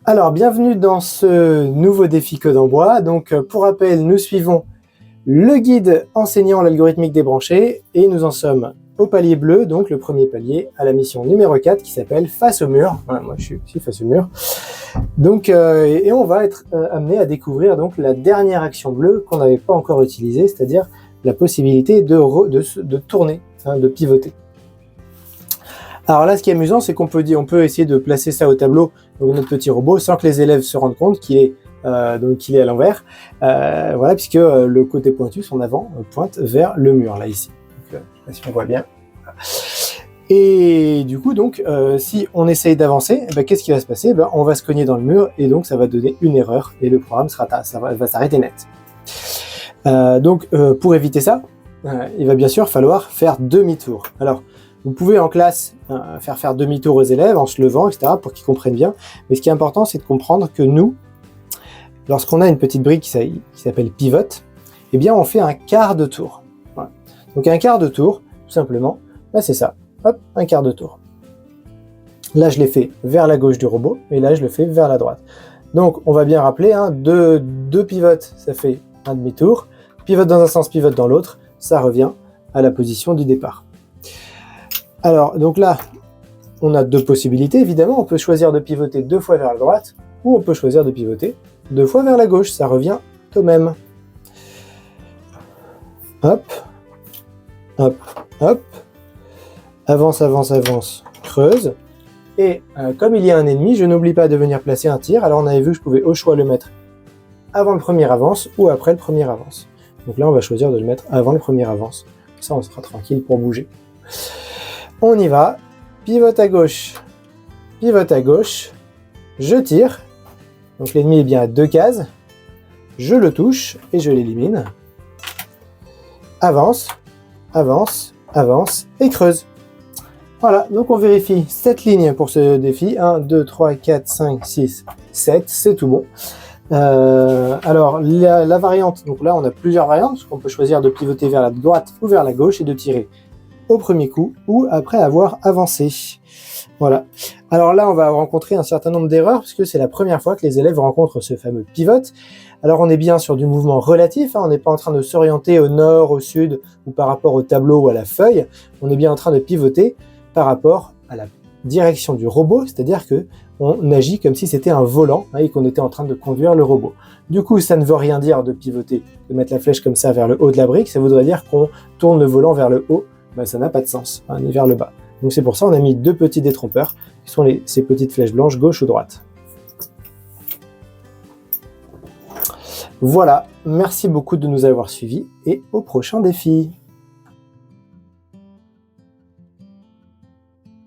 Alors, bienvenue dans ce nouveau défi Code en bois. Donc, pour rappel, nous suivons le guide enseignant l'algorithmique débranchée et nous en sommes au palier bleu, donc le premier palier à la mission numéro 4 qui s'appelle Face au mur. Voilà, moi, je suis face au mur. Donc, et on va être amené à découvrir donc la dernière action bleue qu'on n'avait pas encore utilisée, c'est-à-dire la possibilité de tourner, de pivoter. Alors là, ce qui est amusant, c'est qu'on peut essayer de placer ça au tableau, donc notre petit robot, sans que les élèves se rendent compte qu'il est à l'envers, voilà, puisque le côté pointu, son avant, pointe vers le mur, là, ici. Donc, je ne sais pas si on voit bien. Et du coup, donc, si on essaye d'avancer, qu'est-ce qui va se passer? On va se cogner dans le mur, et donc ça va donner une erreur, et le programme va s'arrêter net. Donc, pour éviter ça, il va bien sûr falloir faire demi-tour. Alors, vous pouvez en classe faire demi-tour aux élèves en se levant, etc., pour qu'ils comprennent bien. Mais ce qui est important, c'est de comprendre que nous, lorsqu'on a une petite brique qui s'appelle pivot, eh bien, on fait un quart de tour. Voilà. Donc, un quart de tour, tout simplement, c'est ça. Hop, un quart de tour. Là, je l'ai fait vers la gauche du robot, et là, je le fais vers la droite. Donc, on va bien rappeler, deux pivotes, ça fait un demi-tour. Pivot dans un sens, pivot dans l'autre, ça revient à la position du départ. Alors, donc là, on a deux possibilités, évidemment. On peut choisir de pivoter 2 fois vers la droite, ou on peut choisir de pivoter 2 fois vers la gauche. Ça revient au même. Hop, hop, hop. Avance, avance, avance, creuse. Et comme il y a un ennemi, je n'oublie pas de venir placer un tir. Alors, on avait vu que je pouvais au choix le mettre avant le premier avance ou après le premier avance. Donc là, on va choisir de le mettre avant le premier avance. Ça, on sera tranquille pour bouger. On y va, pivote à gauche, je tire, donc l'ennemi est bien à 2 cases, je le touche et je l'élimine, avance, avance, avance et creuse. Voilà, donc on vérifie 7 lignes pour ce défi, 1, 2, 3, 4, 5, 6, 7, c'est tout bon. Alors la variante, donc là on a plusieurs variantes, parce qu'on peut choisir de pivoter vers la droite ou vers la gauche et de tirer au premier coup ou après avoir avancé. Voilà. Alors là, on va rencontrer un certain nombre d'erreurs puisque c'est la première fois que les élèves rencontrent ce fameux pivot. Alors on est bien sur du mouvement relatif, on n'est pas en train de s'orienter au nord, au sud ou par rapport au tableau ou à la feuille. On est bien en train de pivoter par rapport à la direction du robot, c'est-à-dire que on agit comme si c'était un volant et qu'on était en train de conduire le robot. Du coup, ça ne veut rien dire de pivoter, de mettre la flèche comme ça vers le haut de la brique, ça voudrait dire qu'on tourne le volant vers le haut. Ça n'a pas de sens, ni vers le bas. Donc c'est pour ça qu'on a mis 2 petits détrompeurs, qui sont ces petites flèches blanches gauche ou droite. Voilà, merci beaucoup de nous avoir suivis et au prochain défi.